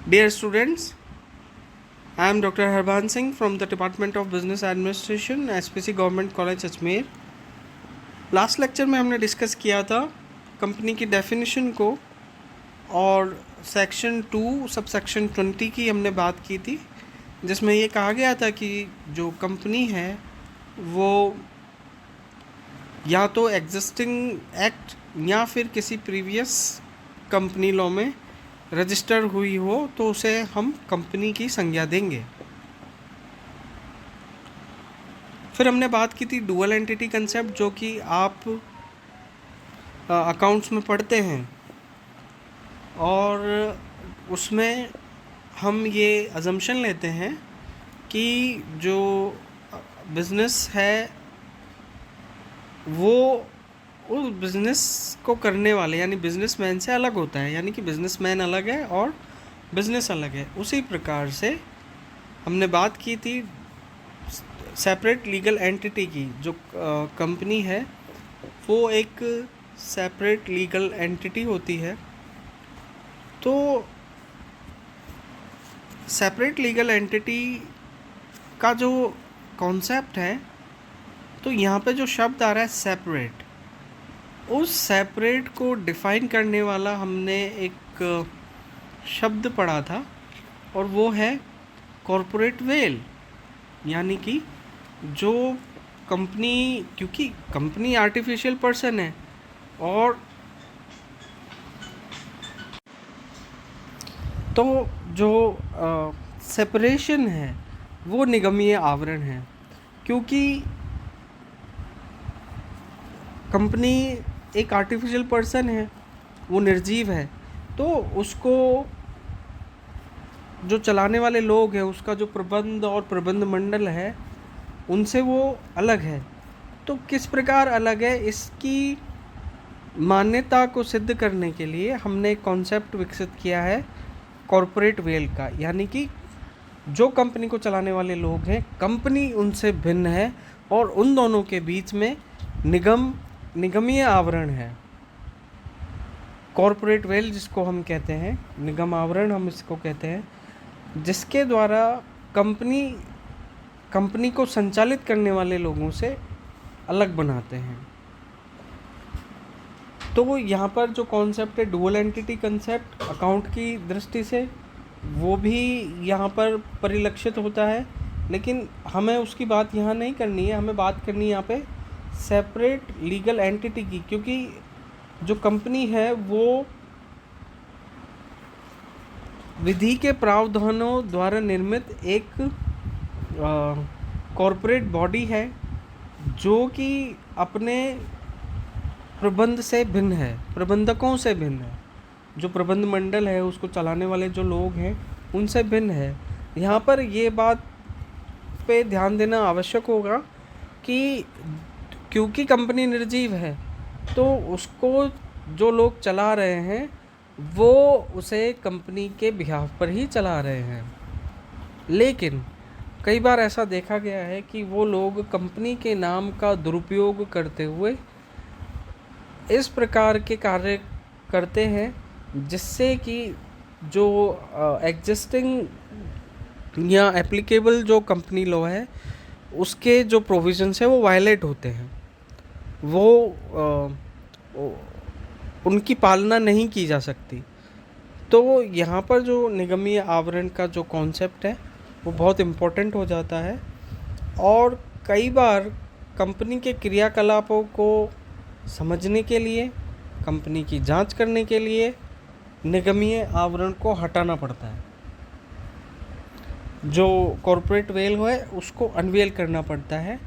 Dear students, I am Dr. Harban Singh from the Department of Business Administration, SPC Government College Ajmer. Last lecture में हमने discuss किया था company की definition को और सेक्शन 2 सब सेक्शन 20 की हमने बात की थी, जिसमें ये कहा गया था कि जो कंपनी है वो या तो एग्जिस्टिंग एक्ट या फिर किसी प्रीवियस कंपनी लॉ में रजिस्टर हुई हो तो उसे हम कंपनी की संज्ञा देंगे। फिर हमने बात की थी डुअल एंटिटी कंसेप्ट, जो कि आप अकाउंट्स में पढ़ते हैं, और उसमें हम ये अजम्पशन लेते हैं कि जो बिज़नेस है वो उस बिज़नेस को करने वाले यानी बिजनेसमैन से अलग होता है, यानी कि बिजनेसमैन अलग है और बिज़नेस अलग है। उसी प्रकार से हमने बात की थी सेपरेट लीगल एंटिटी की। जो कंपनी है वो एक सेपरेट लीगल एंटिटी होती है। तो सेपरेट लीगल एंटिटी का जो कॉन्सेप्ट है, तो यहाँ पे जो शब्द आ रहा है सेपरेट, उस सेपरेट को डिफ़ाइन करने वाला हमने एक शब्द पढ़ा था, और वो है कॉरपोरेट वेल। यानी कि जो कंपनी, क्योंकि कंपनी आर्टिफिशियल पर्सन है और तो जो सेपरेशन है वो निगमीय आवरण है। क्योंकि कंपनी एक आर्टिफिशियल पर्सन है, वो निर्जीव है, तो उसको जो चलाने वाले लोग हैं, उसका जो प्रबंध और प्रबंध मंडल है, उनसे वो अलग है। तो किस प्रकार अलग है, इसकी मान्यता को सिद्ध करने के लिए हमने एक कॉन्सेप्ट विकसित किया है कॉरपोरेट वेल का। यानी कि जो कंपनी को चलाने वाले लोग हैं, कंपनी उनसे भिन्न है और उन दोनों के बीच में निगमीय आवरण है। कॉरपोरेट वेल जिसको हम कहते हैं, निगम आवरण हम इसको कहते हैं, जिसके द्वारा कंपनी को संचालित करने वाले लोगों से अलग बनाते हैं। तो यहाँ पर जो कॉन्सेप्ट है डुअल एंटिटी कंसेप्ट, अकाउंट की दृष्टि से वो भी यहाँ पर परिलक्षित होता है, लेकिन हमें उसकी बात यहाँ नहीं करनी है। हमें बात करनी है यहाँ पे सेपरेट लीगल एंटिटी की, क्योंकि जो कंपनी है वो विधि के प्रावधानों द्वारा निर्मित एक कॉरपोरेट बॉडी है, जो कि अपने प्रबंध से भिन्न है, प्रबंधकों से भिन्न है। जो प्रबंध मंडल है, उसको चलाने वाले जो लोग हैं, उनसे भिन्न है। यहाँ पर ये बात पे ध्यान देना आवश्यक होगा कि क्योंकि कंपनी निर्जीव है, तो उसको जो लोग चला रहे हैं वो उसे कंपनी के बिहाफ पर ही चला रहे हैं। लेकिन कई बार ऐसा देखा गया है कि वो लोग कंपनी के नाम का दुरुपयोग करते हुए इस प्रकार के कार्य करते हैं जिससे कि जो एग्जिस्टिंग या एप्लीकेबल जो कंपनी लॉ है, उसके जो प्रोविजंस है वो वायलेट होते हैं, वो उनकी पालना नहीं की जा सकती। तो यहाँ पर जो निगमीय आवरण का जो कॉन्सेप्ट है वो बहुत इम्पोर्टेंट हो जाता है, और कई बार कंपनी के क्रियाकलापों को समझने के लिए, कंपनी की जांच करने के लिए निगमीय आवरण को हटाना पड़ता है। जो कॉरपोरेट वेल है उसको अनवेल करना पड़ता है,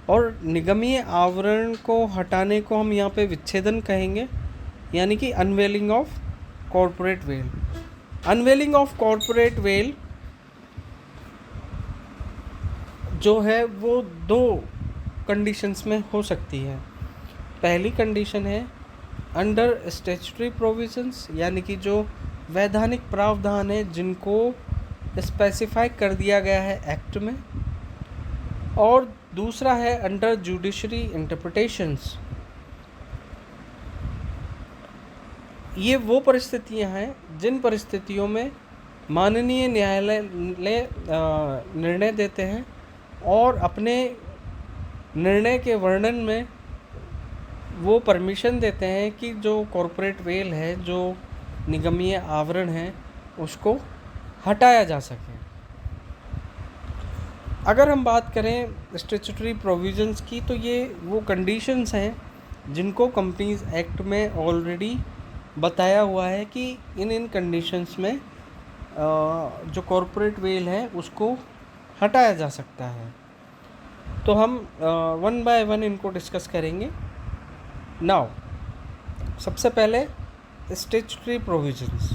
और निगमीय आवरण को हटाने को हम यहाँ पे विच्छेदन कहेंगे, यानी कि unveiling of corporate veil. Unveiling of corporate veil जो है वो दो कंडीशंस में हो सकती है। पहली कंडीशन है अंडर स्टैट्यूटरी प्रोविजंस, यानी कि जो वैधानिक प्रावधान है जिनको स्पेसिफाई कर दिया गया है एक्ट में, और दूसरा है अंडर जुडिशरी इंटरप्रिटेशंस। ये वो परिस्थितियां हैं जिन परिस्थितियों में माननीय न्यायालय निर्णय देते हैं और अपने निर्णय के वर्णन में वो परमिशन देते हैं कि जो कॉरपोरेट वेल है, जो निगमीय आवरण है, उसको हटाया जा सके। अगर हम बात करें स्टैट्यूटरी प्रोविजंस की, तो ये वो कंडीशंस हैं जिनको कंपनीज एक्ट में ऑलरेडी बताया हुआ है कि इन कंडीशंस में जो कॉरपोरेट वेल है उसको हटाया जा सकता है। तो हम वन बाय वन इनको डिस्कस करेंगे। नाउ सबसे पहले स्टैट्यूटरी प्रोविजंस।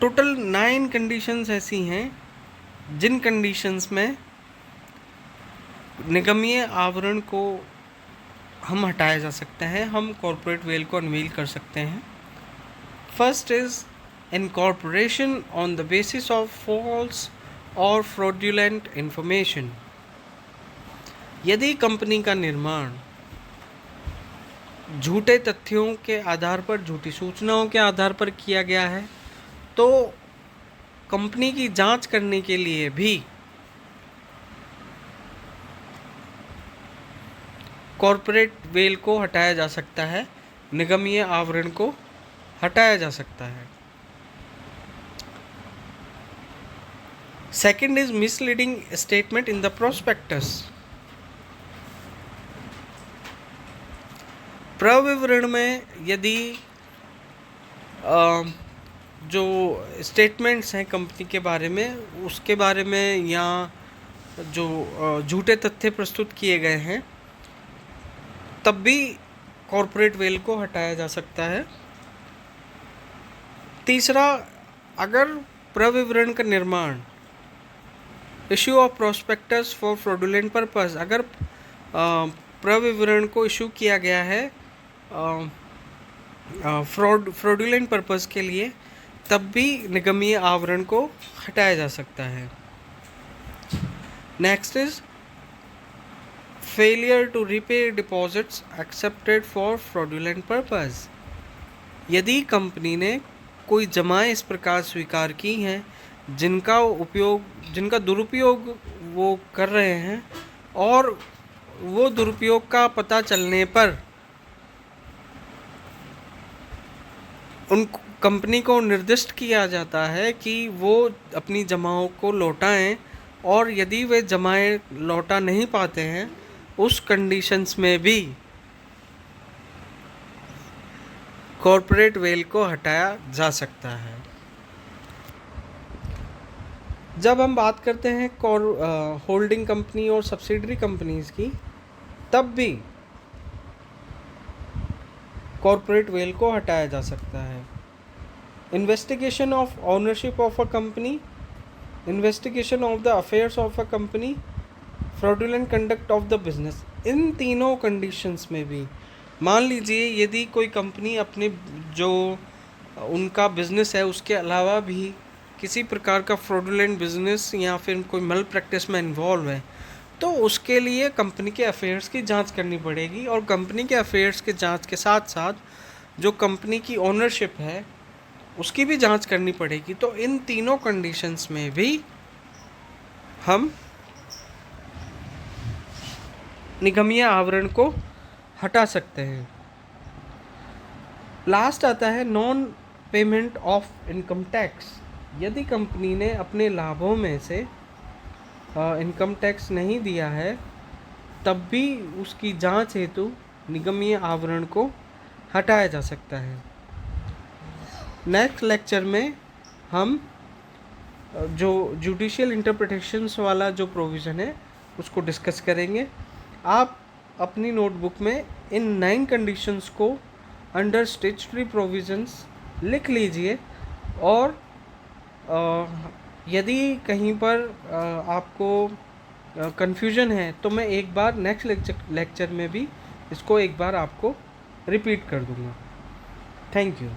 टोटल 9 कंडीशंस ऐसी हैं जिन कंडीशंस में निगमीय आवरण को हम हटाया जा सकता है, हम कॉरपोरेट वेल को अनवील कर सकते हैं। First is incorporation on the basis of false और फ्रॉडुलेंट इंफॉर्मेशन। यदि कंपनी का निर्माण झूठे तथ्यों के आधार पर, झूठी सूचनाओं के आधार पर किया गया है, तो कंपनी की जांच करने के लिए भी कॉरपोरेट वेल को हटाया जा सकता है, निगमीय आवरण को हटाया जा सकता है। Second is misleading statement in the prospectus. प्रविवरण में यदि जो स्टेटमेंट्स हैं कंपनी के बारे में, उसके बारे में या जो झूठे तथ्य प्रस्तुत किए गए हैं, तब भी कॉरपोरेट वेल को हटाया जा सकता है। तीसरा, अगर प्रविवरण का निर्माण issue of prospectus for fraudulent purpose, अगर प्रविवरण को इशू किया गया है फ्रॉडुलेंट पर्पस के लिए, तब भी निगमीय आवरण को हटाया जा सकता है। Next is failure to repay deposits accepted for fraudulent purpose. यदि कंपनी ने कोई जमाएं इस प्रकार स्वीकार की हैं जिनका दुरुपयोग वो कर रहे हैं, और वो दुरुपयोग का पता चलने पर उन कंपनी को निर्दिष्ट किया जाता है कि वो अपनी जमाओं को लौटाएं, और यदि वे जमाएं लौटा नहीं पाते हैं, उस कंडीशंस में भी कॉरपोरेट वेल को हटाया जा सकता है। जब हम बात करते हैं होल्डिंग कंपनी और सब्सिडरी कंपनीज की, तब भी कॉरपोरेट वेल को हटाया जा सकता है। Investigation of ownership of a company, investigation of the affairs of a company, fraudulent conduct of the business, इन तीनों कंडीशंस में भी, मान लीजिए यदि कोई कंपनी अपने जो उनका बिजनेस है उसके अलावा भी किसी प्रकार का फ्रॉडुलेंट बिजनेस या फिर कोई मल प्रैक्टिस में इन्वॉल्व है, तो उसके लिए कंपनी के अफेयर्स की जांच करनी पड़ेगी, और कंपनी के अफेयर्स के जांच के साथ साथ जो कंपनी की ओनरशिप है उसकी भी जांच करनी पड़ेगी। तो इन तीनों कंडीशंस में भी हम निगमीय आवरण को हटा सकते हैं। लास्ट आता है non payment of income tax. यदि कंपनी ने अपने लाभों में से इनकम टैक्स नहीं दिया है, तब भी उसकी जांच हेतु निगमीय आवरण को हटाया जा सकता है। नेक्स्ट लेक्चर में हम जो जुडिशियल इंटरप्रिटेशंस वाला जो प्रोविज़न है उसको डिस्कस करेंगे। आप अपनी नोटबुक में इन 9 कंडीशंस को अंडर स्टैट्यूटरी प्रोविजंस लिख लीजिए, और यदि कहीं पर आपको कन्फ्यूजन है तो मैं एक बार नेक्स्ट लेक्चर में भी इसको एक बार आपको रिपीट कर दूंगा। Thank you.